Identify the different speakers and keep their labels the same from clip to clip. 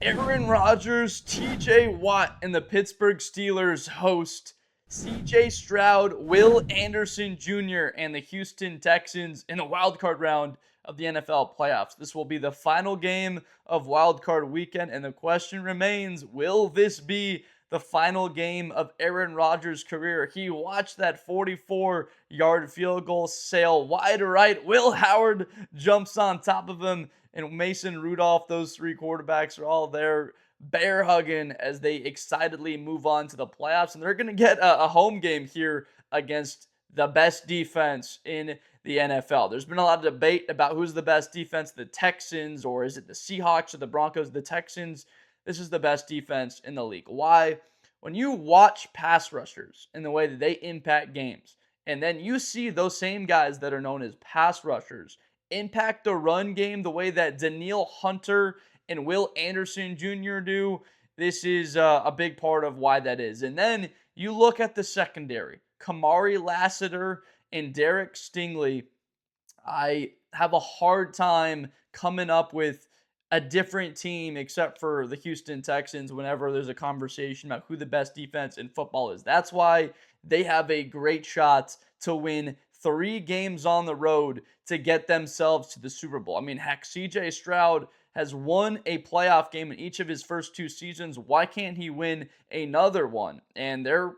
Speaker 1: Aaron Rodgers, TJ Watt, and the Pittsburgh Steelers host CJ Stroud, Will Anderson Jr., and the Houston Texans in a wildcard round of the NFL playoffs. This will be the final game of wildcard weekend, and the question remains, will this be the final game of Aaron Rodgers' career? He watched that 44-yard field goal sail wide right. Will Howard jumps on top of him, and Mason Rudolph, those three quarterbacks are all there bear hugging as they excitedly move on to the playoffs. And they're going to get a home game here against the best defense in the NFL. There's been a lot of debate about who's the best defense, the Texans, or is it the Seahawks or the Broncos? The Texans, this is the best defense in the league. Why? When you watch pass rushers in the way that they impact games, and then you see those same guys that are known as pass rushers impact the run game the way that Danielle Hunter and Will Anderson Jr. do, this is a big part of why that is. And then you look at the secondary, Kamari Lassiter and Derek Stingley. I have a hard time coming up with a different team except for the Houston Texans whenever there's a conversation about who the best defense in football is. That's why they have a great shot to win 3 games on the road to get themselves to the Super Bowl. I mean, heck, CJ Stroud has won a playoff game in each of his first 2 seasons. Why can't he win another one? And they're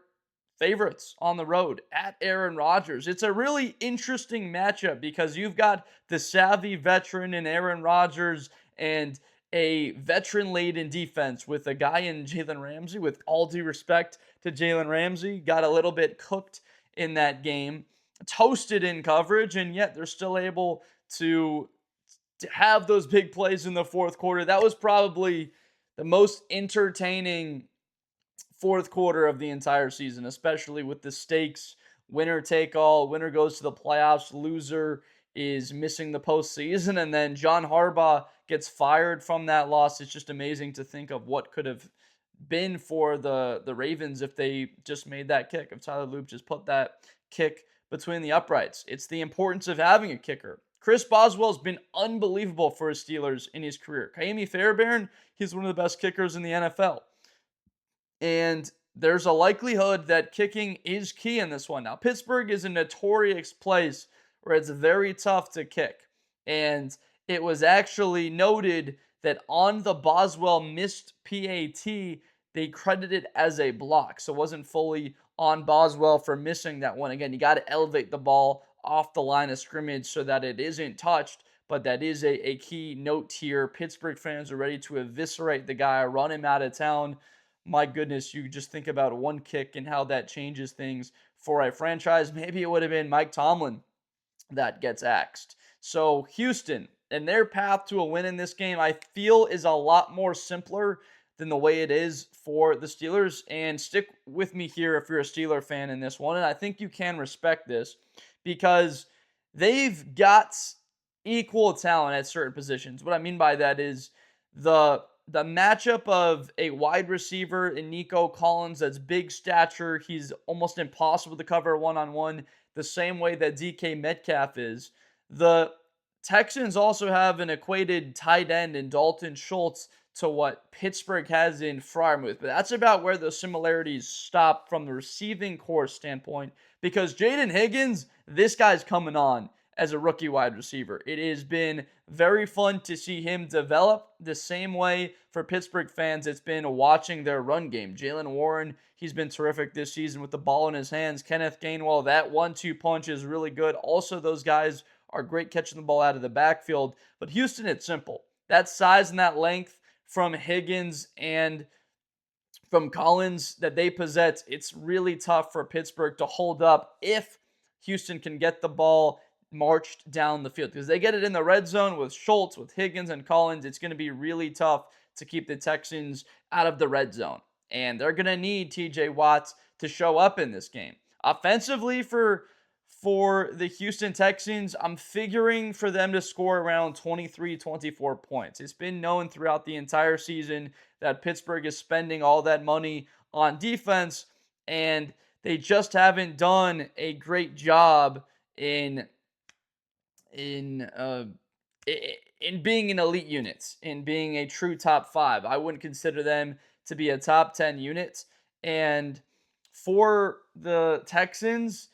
Speaker 1: favorites on the road at Aaron Rodgers. It's a really interesting matchup because you've got the savvy veteran in Aaron Rodgers and a veteran-laden defense with a guy in Jalen Ramsey. With all due respect to Jalen Ramsey, got a little bit cooked in that game, toasted in coverage, and yet they're still able to have those big plays in the fourth quarter. That was probably the most entertaining fourth quarter of the entire season, especially with the stakes. Winner take all, winner goes to the playoffs, loser is missing the postseason, and then John Harbaugh gets fired from that loss. It's just amazing to think of what could have been for the Ravens if they just made that kick, if Tyler Loop just put that kick between the uprights. It's the importance of having a kicker. Chris Boswell's been unbelievable for his Steelers in his career. Kaimi Fairbairn, he's one of the best kickers in the NFL. And there's a likelihood that kicking is key in this one. Now, Pittsburgh is a notorious place where it's very tough to kick. And it was actually noted that on the Boswell missed PAT, they credited as a block. So it wasn't fully on Boswell for missing that one. Again, you got to elevate the ball off the line of scrimmage so that it isn't touched. But that is a key note here. Pittsburgh fans are ready to eviscerate the guy, run him out of town. My goodness, you just think about one kick and how that changes things for a franchise. Maybe it would have been Mike Tomlin that gets axed. So Houston and their path to a win in this game, I feel, is a lot more simpler than the way it is for the Steelers. And stick with me here if you're a Steeler fan in this one. And I think you can respect this because they've got equal talent at certain positions. What I mean by that is the matchup of a wide receiver in Nico Collins that's big stature. He's almost impossible to cover one-on-one the same way that DK Metcalf is. The Texans also have an equated tight end in Dalton Schultz to what Pittsburgh has in Freiermuth. But that's about where the similarities stop from the receiving core standpoint because Jayden Higgins, this guy's coming on as a rookie wide receiver. It has been very fun to see him develop the same way for Pittsburgh fans. It's been watching their run game. Jaylen Warren, he's been terrific this season with the ball in his hands. Kenneth Gainwell, that 1-2 punch is really good. Also, those guys are great catching the ball out of the backfield. But Houston, it's simple. That size and that length from Higgins and from Collins that they possess, it's really tough for Pittsburgh to hold up if Houston can get the ball marched down the field. Because they get it in the red zone with Schultz, with Higgins, and Collins, it's going to be really tough to keep the Texans out of the red zone. And they're going to need TJ Watt to show up in this game. Offensively for the Houston Texans, I'm figuring for them to score around 23, 24 points. It's been known throughout the entire season that Pittsburgh is spending all that money on defense, and they just haven't done a great job in in being an elite unit, in being a true top 5. I wouldn't consider them to be a top 10 unit. And for the Texans,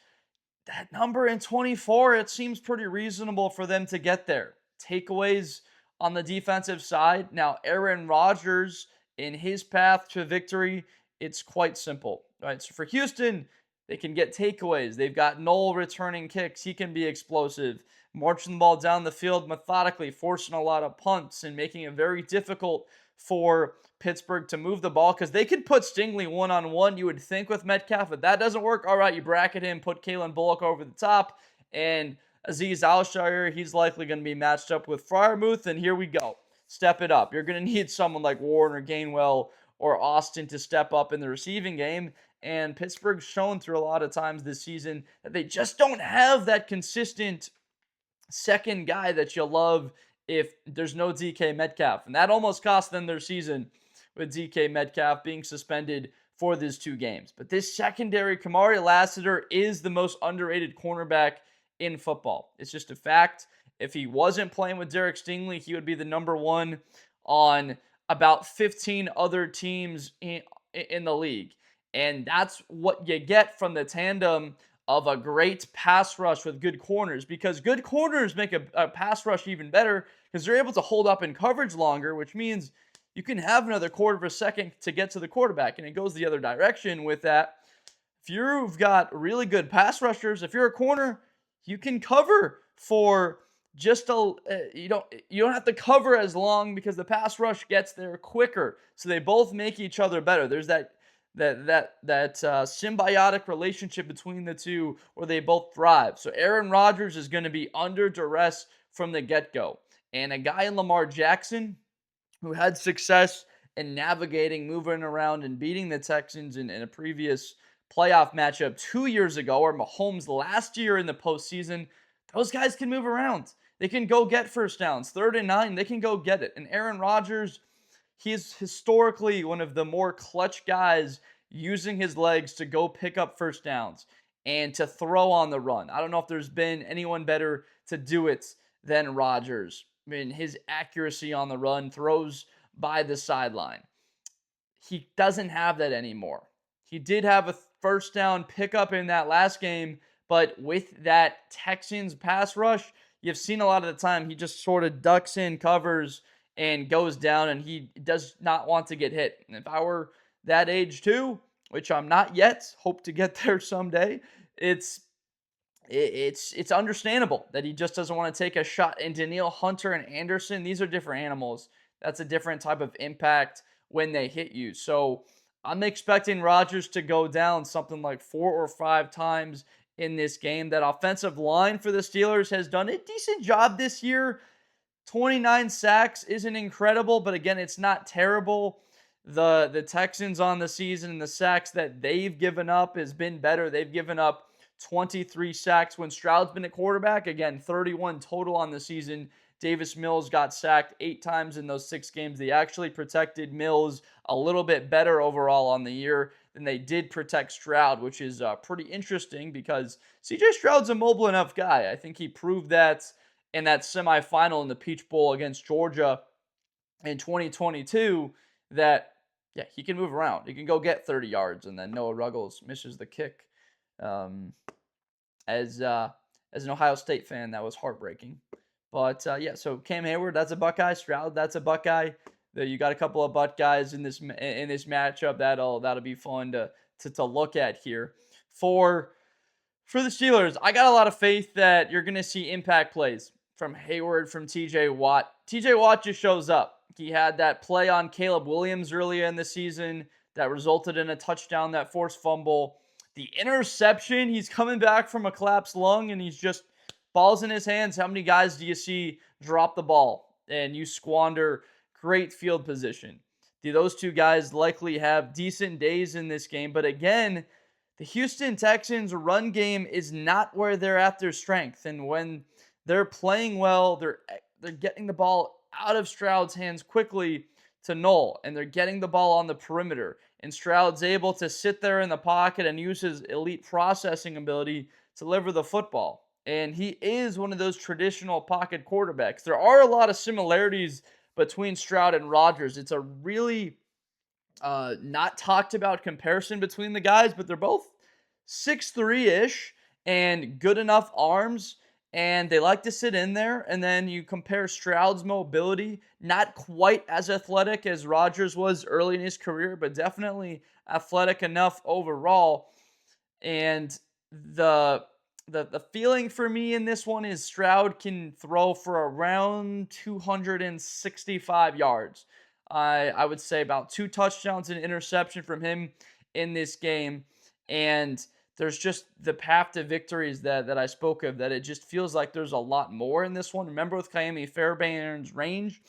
Speaker 1: that number in 24, it seems pretty reasonable for them to get there. Takeaways on the defensive side. Now, Aaron Rodgers, in his path to victory, it's quite simple, right? So for Houston, they can get takeaways. They've got Noel returning kicks. He can be explosive, marching the ball down the field methodically, forcing a lot of punts and making it very difficult for Pittsburgh to move the ball because they could put Stingley one-on-one, you would think, with Metcalf. If that doesn't work, all right, you bracket him, put Calen Bullock over the top, and Azeez Al-Shair, he's likely going to be matched up with Freiermuth, and here we go. Step it up. You're going to need someone like Warren or Gainwell or Austin to step up in the receiving game, and Pittsburgh's shown through a lot of times this season that they just don't have that consistent second guy that you love if there's no DK Metcalf. And that almost cost them their season with DK Metcalf being suspended for these 2 games. But this secondary, Kamari Lassiter is the most underrated cornerback in football. It's just a fact. If he wasn't playing with Derek Stingley, he would be the number 1 on about 15 other teams in the league. And that's what you get from the tandem of a great pass rush with good corners, because good corners make a pass rush even better because they're able to hold up in coverage longer, which means you can have another quarter of a second to get to the quarterback, and it goes the other direction with that. If you've got really good pass rushers, if you're a corner, you can cover for just you don't have to cover as long because the pass rush gets there quicker. So they both make each other better. There's that symbiotic relationship between the two where they both thrive. So Aaron Rodgers is going to be under duress from the get-go. And a guy in Lamar Jackson who had success in navigating, moving around, and beating the Texans in a previous playoff matchup 2 years ago, or Mahomes last year in the postseason, those guys can move around. They can go get first downs. 3rd and 9, they can go get it. And Aaron Rodgers, he's historically one of the more clutch guys using his legs to go pick up first downs and to throw on the run. I don't know if there's been anyone better to do it than Rodgers. I mean, his accuracy on the run, throws by the sideline. He doesn't have that anymore. He did have a first down pickup in that last game, but with that Texans pass rush, you've seen a lot of the time he just sort of ducks in, covers, and goes down, and he does not want to get hit. And if I were that age too, which I'm not yet, hope to get there someday, it's understandable that he just doesn't want to take a shot. And Danielle, Hunter, and Anderson, these are different animals. That's a different type of impact when they hit you. So I'm expecting Rodgers to go down something like 4 or 5 times in this game. That offensive line for the Steelers has done a decent job this year. 29 sacks isn't incredible, but again, it's not terrible. The Texans on the season and the sacks that they've given up has been better. They've given up 23 sacks when Stroud's been at quarterback. Again, 31 total on the season. Davis Mills got sacked 8 times in those 6 games. They actually protected Mills a little bit better overall on the year than they did protect Stroud, which is pretty interesting because CJ Stroud's a mobile enough guy. I think he proved that in that semifinal in the Peach Bowl against Georgia in 2022 that, yeah, he can move around. He can go get 30 yards, and then Noah Ruggles misses the kick. As an Ohio State fan, that was heartbreaking. But yeah, so Cam Hayward, that's a Buckeye. Stroud, that's a Buckeye. You got a couple of Buckeyes in this matchup. That'll be fun to look at here. For the Steelers, I got a lot of faith that you're going to see impact plays from Hayward, from TJ Watt. TJ Watt just shows up. He had that play on Caleb Williams earlier in the season that resulted in a touchdown, that forced fumble. The interception, he's coming back from a collapsed lung and he's just balls in his hands. How many guys do you see drop the ball and you squander great field position? Those two guys likely have decent days in this game. But again, the Houston Texans run game is not where they're at their strength. And when they're playing well, they're getting the ball out of Stroud's hands quickly to Noel, and they're getting the ball on the perimeter. And Stroud's able to sit there in the pocket and use his elite processing ability to deliver the football. And he is one of those traditional pocket quarterbacks. There are a lot of similarities between Stroud and Rodgers. It's a really not talked about comparison between the guys, but they're both 6'3" ish and good enough arms. And they like to sit in there. And then you compare Stroud's mobility, not quite as athletic as Rodgers was early in his career, but definitely athletic enough overall. And the the feeling for me in this one is Stroud can throw for around 265 yards. I would say about 2 touchdowns and an interception from him in this game. And there's just the path to victories that I spoke of, that it just feels like there's a lot more in this one. Remember with Miami Fairbairn's range,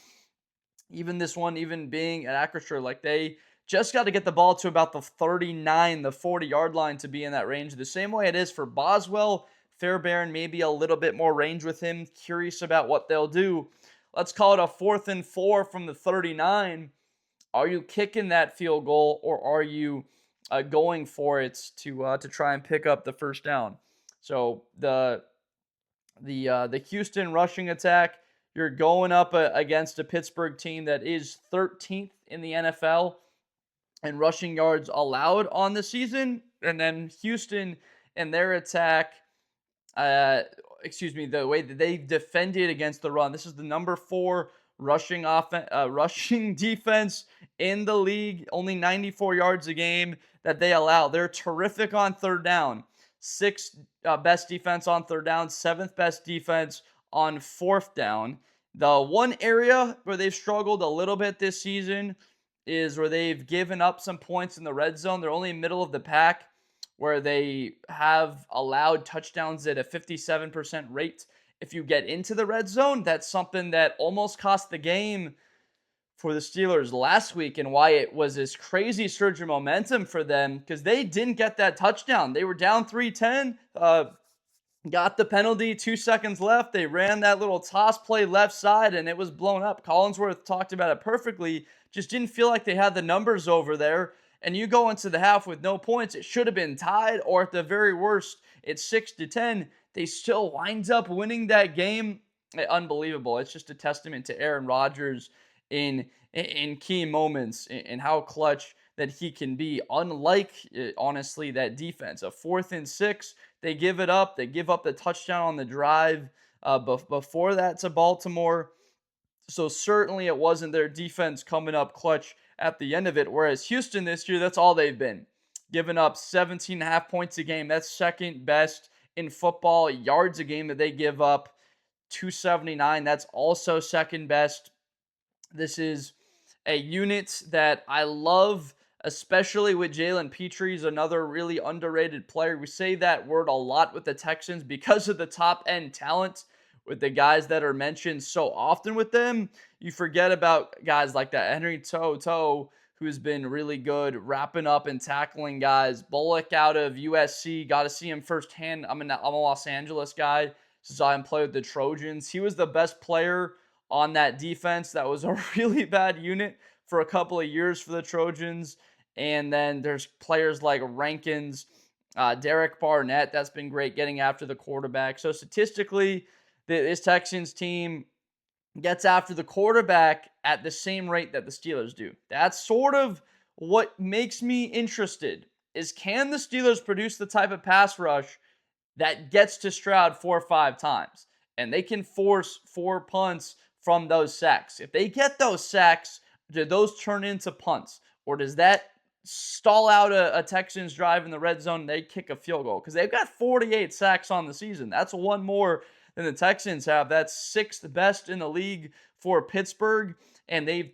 Speaker 1: even this one, even being at Acrisure, like they just got to get the ball to about the 39, the 40-yard line to be in that range. The same way it is for Boswell. Fairbairn, maybe a little bit more range with him. Curious about what they'll do. Let's call it a 4th and 4 from the 39. Are you kicking that field goal, or are you going for it to try and pick up the first down? So the Houston rushing attack, you're going up against a Pittsburgh team that is 13th in the NFL in rushing yards allowed on the season. And then Houston and their attack, the way that they defended against the run. This is the number 4 rushing defense in the league. Only 94 yards a game that they allow. They're terrific on third down. 6th best defense on third down, 7th best defense on fourth down. The one area where they've struggled a little bit this season is where they've given up some points in the red zone. They're only middle of the pack, where they have allowed touchdowns at a 57% rate. If you get into the red zone, that's something that almost cost the game for the Steelers last week, and why it was this crazy surge of momentum for them, because they didn't get that touchdown. They were down 3-10, got the penalty, 2 seconds left. They ran that little toss play left side, and it was blown up. Collinsworth talked about it perfectly. Just didn't feel like they had the numbers over there. And you go into the half with no points. It should have been tied, or at the very worst, it's 6-10. They still winds up winning that game. Unbelievable. It's just a testament to Aaron Rodgers in key moments and how clutch that he can be. Unlike, honestly, that defense. A 4th and 6, they give it up. They give up the touchdown on the drive before that to Baltimore. So certainly it wasn't their defense coming up clutch at the end of it. Whereas Houston this year, that's all they've been. Giving up 17.5 points a game. That's second best in football. Yards a game that they give up, 279. That's also second best. This is a unit that I love, especially with Jalen Petre's another really underrated player. We say that word a lot with the Texans because of the top-end talent with the guys that are mentioned so often with them. You forget about guys like that. Henry To'o, who's been really good wrapping up and tackling guys. Bullock out of USC, got to see him firsthand. I'm a Los Angeles guy, so saw him play with the Trojans. He was the best player on that defense. That was a really bad unit for a couple of years for the Trojans. And then there's players like Rankins, Derek Barnett. That's been great getting after the quarterback. So statistically, this Texans team gets after the quarterback at the same rate that the Steelers do. That's sort of what makes me interested, is can the Steelers produce the type of pass rush that gets to Stroud 4 or 5 times? And they can force 4 punts from those sacks. If they get those sacks, do those turn into punts? Or does that stall out a Texans drive in the red zone and they kick a field goal? Because they've got 48 sacks on the season. That's one more than the Texans have. That's 6th best in the league for Pittsburgh. And they've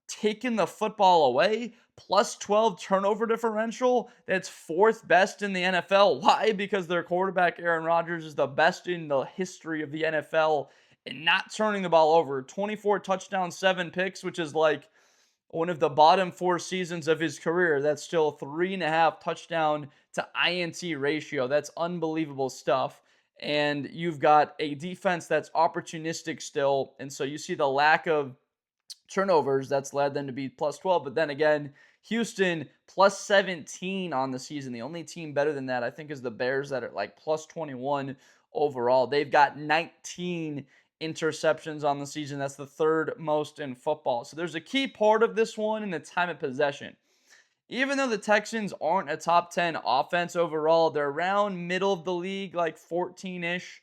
Speaker 1: taken the football away. Plus 12 turnover differential. That's 4th best in the NFL. Why? Because their quarterback, Aaron Rodgers, is the best in the history of the NFL and not turning the ball over. 24 touchdowns, 7 picks, which is like one of the bottom 4 seasons of his career. That's still 3.5 touchdown to INT ratio. That's unbelievable stuff. And you've got a defense that's opportunistic still. And so you see the lack of turnovers that's led them to be plus 12. But then again, Houston plus 17 on the season. The only team better than that, I think, is the Bears that are like plus 21 overall. They've got 19 interceptions on the season. That's the third most in football. So there's a key part of this one in the time of possession. Even though the Texans aren't a top 10 offense overall, they're around middle of the league, like 14-ish.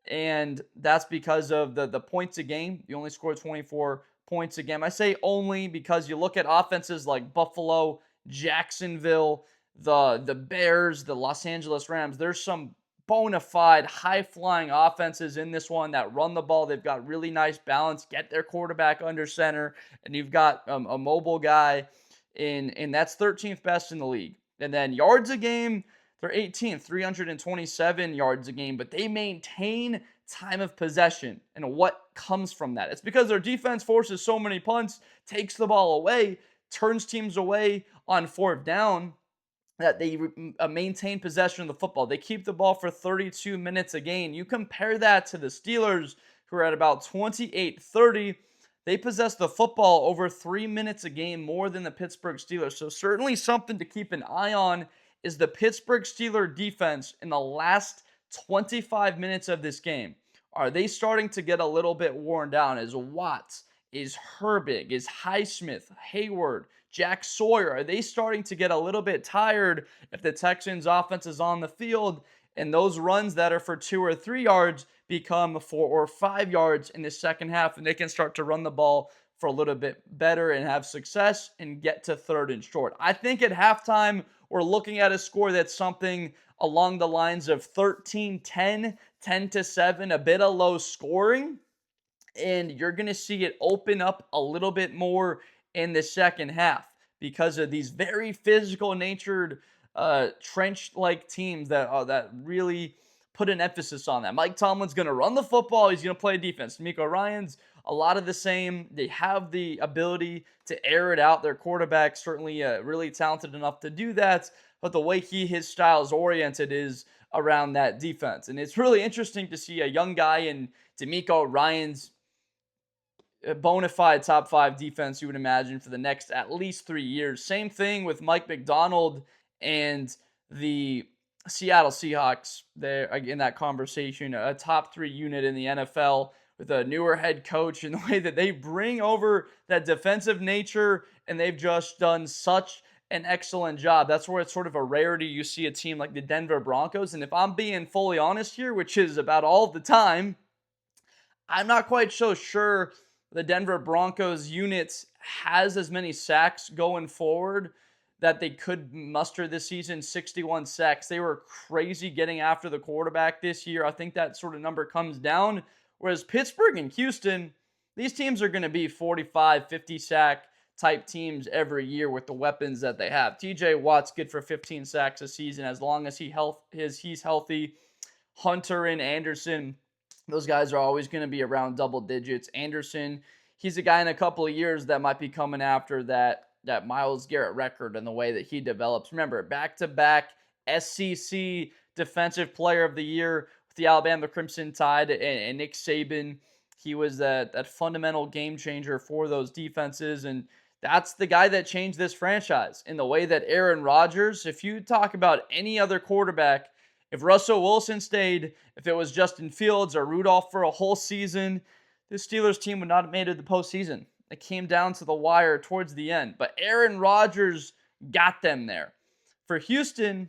Speaker 1: And that's because of the points a game. You only score 24 points a game. I say only because you look at offenses like Buffalo, Jacksonville, the Bears, the Los Angeles Rams. There's some bona fide high-flying offenses in this one that run the ball. They've got really nice balance, get their quarterback under center, and you've got a mobile guy, and that's 13th best in the league. And then yards a game, they're 18th, 327 yards a game, but they maintain time of possession. And what comes from that? It's because their defense forces so many punts, takes the ball away, turns teams away on fourth down, that they maintain possession of the football. They keep the ball for 32 minutes a game. You compare that to the Steelers, who are at about 28-30. They possess the football over 3 minutes a game more than the Pittsburgh Steelers. So certainly something to keep an eye on is the Pittsburgh Steelers defense in the last 25 minutes of this game. Are they starting to get a little bit worn down? Is Watts, is Herbig, is Highsmith, Hayward, Jack Sawyer, are they starting to get a little bit tired if the Texans offense is on the field and those runs that are for 2 or 3 yards become 4 or 5 yards in the second half, and they can start to run the ball for a little bit better and have success and get to third and short? I think at halftime, we're looking at a score that's something along the lines of 13-10, 10-7, a bit of low scoring, and you're going to see it open up a little bit more in the second half because of these very physical natured trench-like teams that really put an emphasis on that. Mike Tomlin's going to run the football. He's going to play defense. Demeco Ryans, a lot of the same. They have the ability to air it out. Their quarterback certainly really talented enough to do that, but the way his style is oriented is around that defense. And it's really interesting to see a young guy in Demeco Ryans, a bona fide top 5 defense, you would imagine, for the next at least 3 years. Same thing with Mike McDonald and the Seattle Seahawks. They're in that conversation, a top 3 unit in the NFL with a newer head coach, and the way that they bring over that defensive nature, and they've just done such an excellent job. That's where it's sort of a rarity. You see a team like the Denver Broncos, and if I'm being fully honest here, which is about all the time, I'm not quite so sure the Denver Broncos unit has as many sacks going forward that they could muster this season. 61 sacks. They were crazy getting after the quarterback this year. I think that sort of number comes down. Whereas Pittsburgh and Houston, these teams are going to be 45, 50 sack type teams every year with the weapons that they have. TJ Watt's good for 15 sacks a season as long as he's healthy. Hunter and Anderson, those guys are always going to be around double digits. Anderson, he's a guy in a couple of years that might be coming after that Myles Garrett record and the way that he develops. Remember, back-to-back SEC Defensive Player of the Year with the Alabama Crimson Tide and Nick Saban. He was that fundamental game changer for those defenses, and that's the guy that changed this franchise in the way that Aaron Rodgers, if you talk about any other quarterback, if Russell Wilson stayed, if it was Justin Fields or Rudolph for a whole season, this Steelers team would not have made it to the postseason. It came down to the wire towards the end. But Aaron Rodgers got them there. For Houston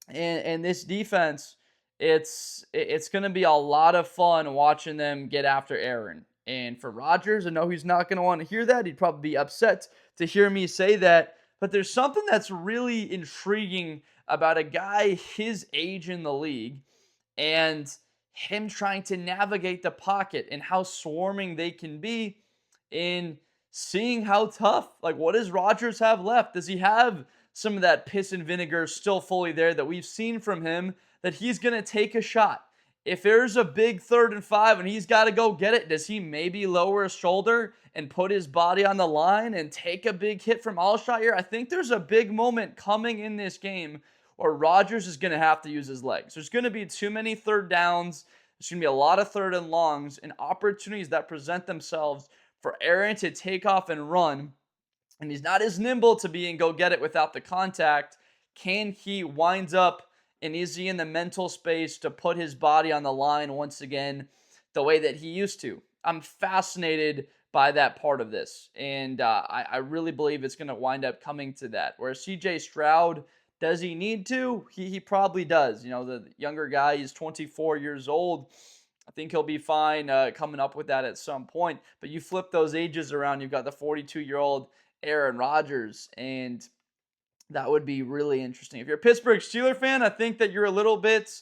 Speaker 1: and this defense, it's going to be a lot of fun watching them get after Aaron. And for Rodgers, I know he's not going to want to hear that. He'd probably be upset to hear me say that. But there's something that's really intriguing about a guy his age in the league and him trying to navigate the pocket and how swarming they can be, in seeing how tough, like, what does Rodgers have left? Does he have some of that piss and vinegar still fully there that we've seen from him, that he's going to take a shot? If there's a big 3rd and 5 and he's got to go get it, does he maybe lower his shoulder and put his body on the line and take a big hit from Al-Shair? I think there's a big moment coming in this game where Rodgers is going to have to use his legs. There's going to be too many 3rd downs. There's going to be a lot of 3rd and longs and opportunities that present themselves for Aaron to take off and run, and he's not as nimble to be and go get it without the contact. Can he wind up And is he in the mental space to put his body on the line once again the way that he used to? I'm fascinated by that part of this. And I really believe it's going to wind up coming to that. Whereas CJ Stroud, does he need to? He probably does. You know, the younger guy, he's 24 years old. I think he'll be fine coming up with that at some point. But you flip those ages around, you've got the 42-year-old Aaron Rodgers, and that would be really interesting. If you're a Pittsburgh Steelers fan, I think that you're a little bit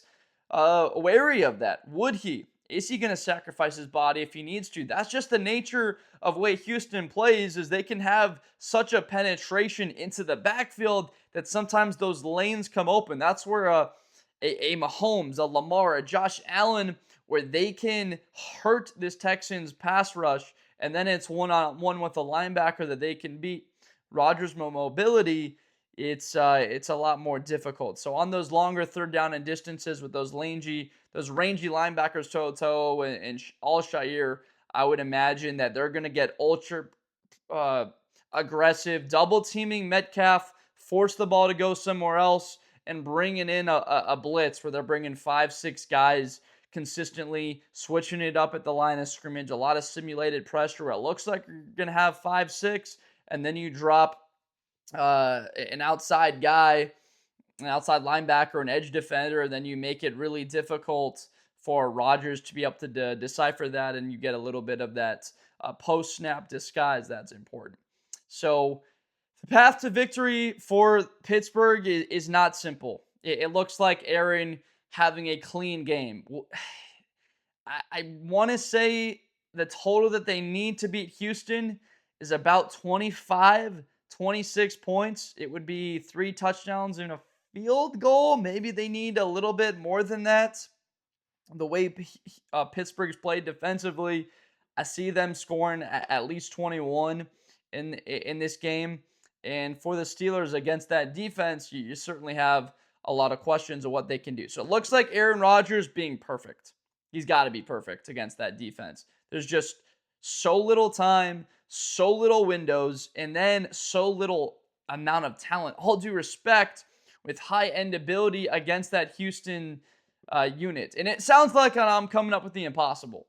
Speaker 1: wary of that. Would he? Is he going to sacrifice his body if he needs to? That's just the nature of the way Houston plays, is they can have such a penetration into the backfield that sometimes those lanes come open. That's where a Mahomes, a Lamar, a Josh Allen, where they can hurt this Texans pass rush, and then it's one-on-one with a linebacker that they can beat. Rodgers' mobility, it's a lot more difficult. So on those longer third down and distances with those rangy linebackers toe-to-toe and Al-Shair, I would imagine that they're going to get ultra aggressive, double-teaming Metcalf, force the ball to go somewhere else, and bringing in a blitz where they're bringing 5-6 guys consistently, switching it up at the line of scrimmage, a lot of simulated pressure where it looks like you're going to have 5-6, and then you drop an outside guy, an outside linebacker, an edge defender, and then you make it really difficult for Rodgers to be able to decipher that, and you get a little bit of that post-snap disguise that's important. So the path to victory for Pittsburgh is not simple. It looks like Aaron having a clean game. I want to say the total that they need to beat Houston is about 25, 26 points. It would be 3 touchdowns and a field goal. Maybe they need a little bit more than that. The way Pittsburgh's played defensively, I see them scoring at least 21 in this game. And for the Steelers against that defense, you certainly have a lot of questions of what they can do. So it looks like Aaron Rodgers being perfect. He's got to be perfect against that defense. There's just so little time, so little windows, and then so little amount of talent. All due respect, with high-end ability against that Houston unit. And it sounds like I'm coming up with the impossible.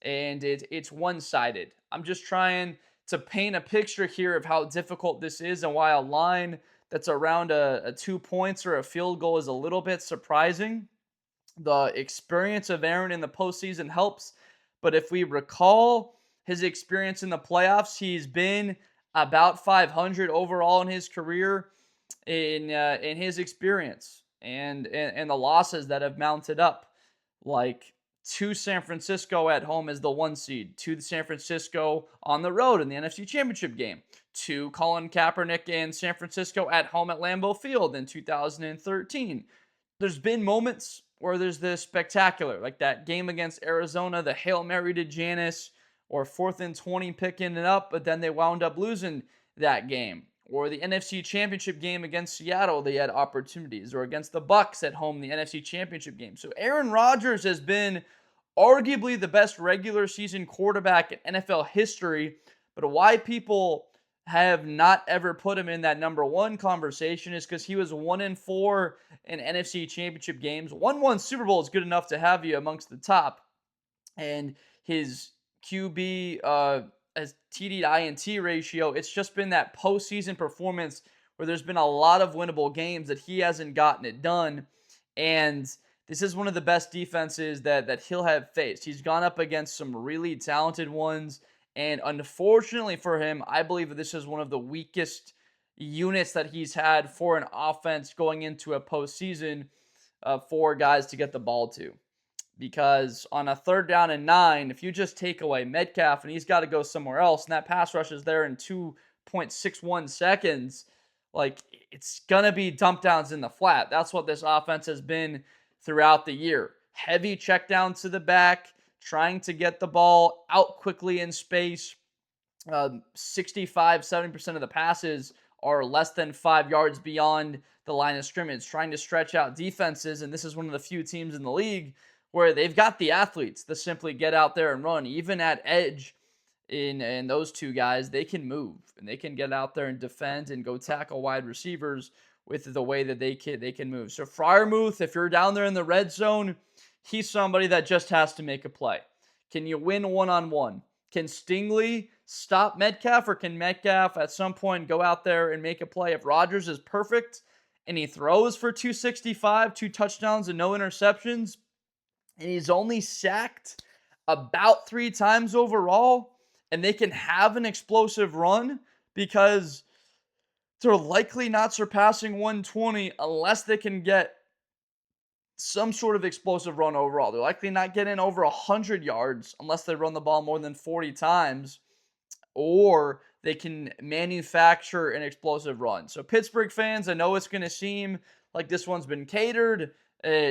Speaker 1: And it's one-sided. I'm just trying to paint a picture here of how difficult this is and why a line that's around a 2 points or a field goal is a little bit surprising. The experience of Aaron in the postseason helps, but if we recall his experience in the playoffs, he's been about 500 overall in his career in his experience, and the losses that have mounted up, like to San Francisco at home as the 1 seed, to San Francisco on the road in the NFC Championship game, to Colin Kaepernick in San Francisco at home at Lambeau Field in 2013. There's been moments where there's this spectacular, like that game against Arizona, the Hail Mary to Janis, or 4th and 20 picking it up, but then they wound up losing that game. Or the NFC Championship game against Seattle, they had opportunities. Or against the Bucs at home, the NFC Championship game. So Aaron Rodgers has been arguably the best regular season quarterback in NFL history, but why people have not ever put him in that number 1 conversation is because he was 1-4 in NFC Championship games. 1-1 Super Bowl is good enough to have you amongst the top. And his QB as TD to INT ratio, it's just been that postseason performance where there's been a lot of winnable games that he hasn't gotten it done. And this is one of the best defenses that he'll have faced. He's gone up against some really talented ones. And unfortunately for him, I believe that this is one of the weakest units that he's had for an offense going into a postseason for guys to get the ball to. Because on a 3rd down and 9, if you just take away Metcalf and he's got to go somewhere else, and that pass rush is there in 2.61 seconds, like, it's going to be dump downs in the flat. That's what this offense has been throughout the year. Heavy check down to the back, trying to get the ball out quickly in space. 65-70% of the passes are less than 5 yards beyond the line of scrimmage, trying to stretch out defenses, and this is one of the few teams in the league where they've got the athletes to simply get out there and run. Even at edge, in those two guys, they can move, and they can get out there and defend and go tackle wide receivers, with the way that they can move. So Freiermuth, if you're down there in the red zone, he's somebody that just has to make a play. Can you win one-on-one? Can Stingley stop Metcalf, or can Metcalf at some point go out there and make a play? If Rodgers is perfect and he throws for 265, 2 touchdowns and no interceptions, and he's only sacked about 3 times overall, and they can have an explosive run, because they're likely not surpassing 120 unless they can get some sort of explosive run overall. They're likely not getting over 100 yards unless they run the ball more than 40 times, or they can manufacture an explosive run. So Pittsburgh fans, I know it's going to seem like this one's been catered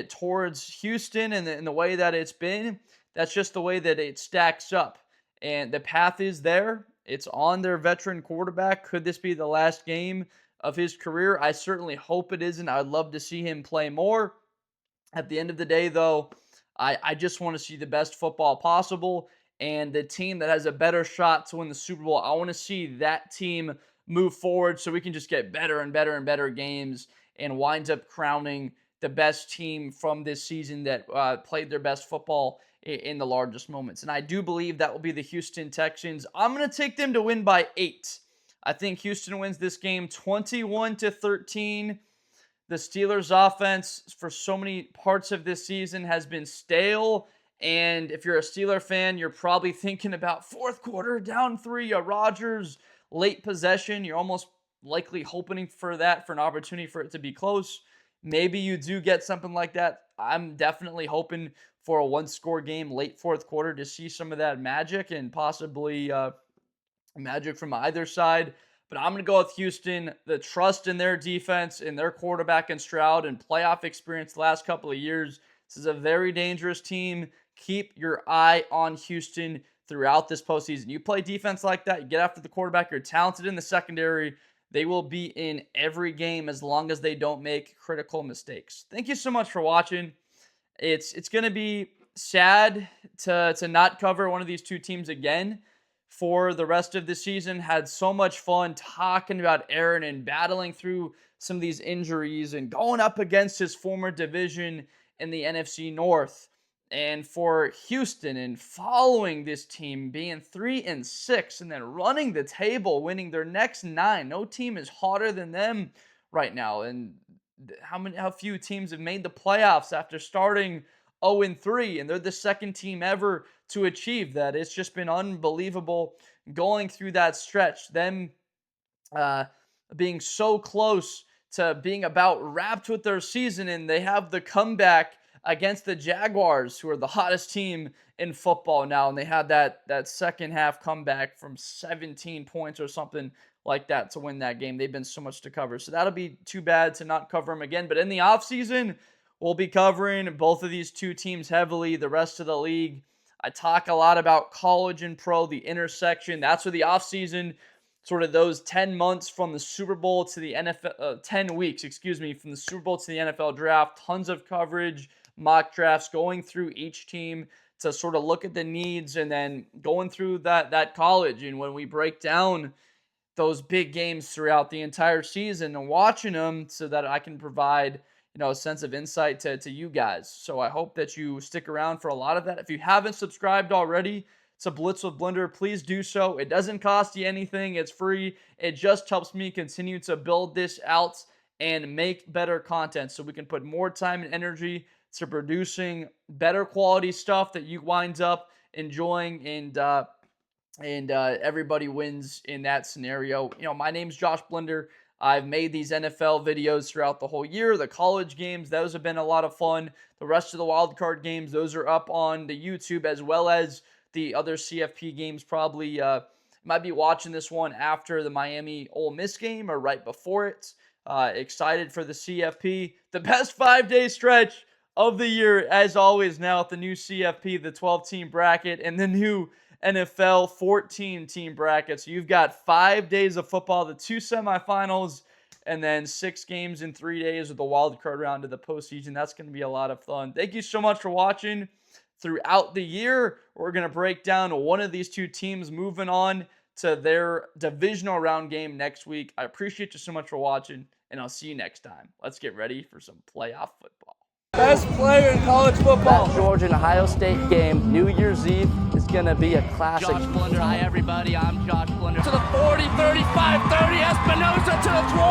Speaker 1: towards Houston and the way that it's been. That's just the way that it stacks up. And the path is there. It's on their veteran quarterback. Could this be the last game of his career? I certainly hope it isn't. I'd love to see him play more. At the end of the day, though, I just want to see the best football possible. And the team that has a better shot to win the Super Bowl, I want to see that team move forward so we can just get better and better and better games and wind up crowning the best team from this season that played their best football in the largest moments. And I do believe that will be the Houston Texans. I'm going to take them to win by 8. I think Houston wins this game 21-13. The Steelers' offense for so many parts of this season has been stale. And if you're a Steeler fan, you're probably thinking about fourth quarter, down 3, a Rodgers late possession. You're almost likely hoping for that, for an opportunity for it to be close. Maybe you do get something like that. I'm definitely hoping for a 1-score game late fourth quarter to see some of that magic, and possibly magic from either side. But I'm going to go with Houston. The trust in their defense, in their quarterback and Stroud, and playoff experience the last couple of years. This is a very dangerous team. Keep your eye on Houston throughout this postseason. You play defense like that, you get after the quarterback, you're talented in the secondary. They will be in every game as long as they don't make critical mistakes. Thank you so much for watching. It's going to be sad to not cover one of these two teams again for the rest of the season. Had so much fun talking about Aaron and battling through some of these injuries and going up against his former division in the NFC North. And for Houston and following this team being 3-6 and then running the table, winning their next 9. No team is hotter than them right now. And how few teams have made the playoffs after starting 0-3, and they're the second team ever to achieve that. It's just been unbelievable going through that stretch. Them being so close to being about wrapped with their season, and they have the comeback against the Jaguars, who are the hottest team in football now, and they had that second half comeback from 17 points or something like that to win that game. They've been so much to cover, so that'll be too bad to not cover them again. But in the offseason, we'll be covering both of these two teams heavily, the rest of the league. I talk a lot about college and pro, the intersection. That's where the offseason, sort of those 10 months from the Super Bowl to the NFL, 10 weeks, from the Super Bowl to the NFL draft, tons of coverage, mock drafts, going through each team to sort of look at the needs, and then going through that college. And when we break down those big games throughout the entire season and watching them, so that I can provide a sense of insight to you guys. So I hope that you stick around for a lot of that. If you haven't subscribed already to Blitz with Blender, please do so. It doesn't cost you anything. It's free. It just helps me continue to build this out and make better content so we can put more time and energy to producing better quality stuff that you wind up enjoying, and everybody wins in that scenario. My name's Josh Blender. I've made these NFL videos throughout the whole year. The college games, those have been a lot of fun. The rest of the wildcard games, those are up on the YouTube, as well as the other CFP games. Probably might be watching this one after the Miami Ole Miss game or right before it. Excited for the CFP. The best 5-day stretch of the year, as always, now at the new CFP, the 12-team bracket, and the new NFL 14-team bracket. So you've got 5 days of football, the 2 semifinals, and then 6 games in 3 days with the wild card round of the postseason. That's going to be a lot of fun. Thank you so much for watching. Throughout the year, we're going to break down one of these two teams moving on to their divisional round game next week. I appreciate you so much for watching, and I'll see you next time. Let's get ready for some playoff football. Best player in college football.
Speaker 2: That Georgia and Ohio State game, New Year's Eve, is going to be a classic.
Speaker 3: Josh Blunder, hi everybody, I'm Josh Blunder.
Speaker 4: To the 40, 35, 30, Espinosa to the 20.